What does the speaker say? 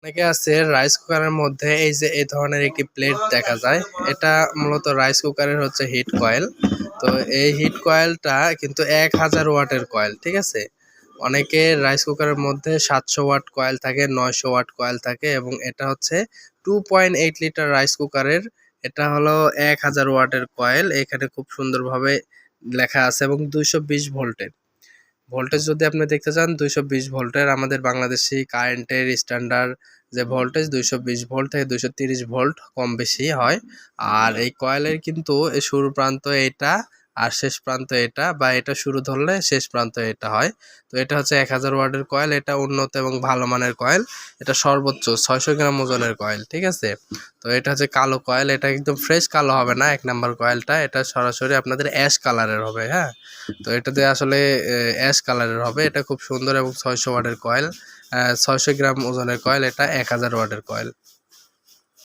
অনেকে আছে রাইস কুকারের মধ্যে এই যে এই ধরনের একটি প্লেট দেখা যায়, এটা মূলত রাইস কুকারের হচ্ছে হিট কয়েল। তো এই হিট কয়েলটা কিন্তু 1000 ওয়াটের কয়েল, ঠিক আছে। অনেকে রাইস কুকারের মধ্যে 700 ওয়াট কয়েল থাকে, 900 ওয়াট কয়েল থাকে, এবং এটা হচ্ছে 2.8 লিটার রাইস কুকারের। এটা হলো 1000 ওয়াটের কয়েল, এখানে খুব সুন্দরভাবে লেখা আছে, এবং 220 ভোল্টের। ভোল্টেজ যদি আপনি দেখতে চান 220 ভোল্টের, আমাদের বাংলাদেশি কারেন্টের স্ট্যান্ডার্ড যে ভোল্টেজ 220 ভোল্ট থেকে 230 ভোল্ট কম বেশি হয়। আর এই কয়েলের কিন্তু এই শুরু প্রান্ত এটা আর শেষ প্রান্ত এটা, বা এটা শুরু ধরলে শেষ প্রান্ত এটা হয়। তো এটা হচ্ছে 1000 ওয়াটের কয়েল, এটা উন্নত এবং ভালো মানের কয়েল। এটা সর্বোচ্চ 600 গ্রাম ওজনের কয়েল, ঠিক আছে। তো এটা হচ্ছে কালো কয়েল, এটা একদম ফ্রেশ কালো হবে না, 1 নাম্বার কয়েলটা এটা সরাসরি আপনাদের অ্যাশ কালারের হবে, হ্যাঁ। তো এটাতে আসলে অ্যাশ কালারের হবে, এটা খুব সুন্দর, এবং 600 ওয়াটের কয়েল, 600 গ্রাম ওজনের কয়েল, এটা 1000 ওয়াটের কয়েল।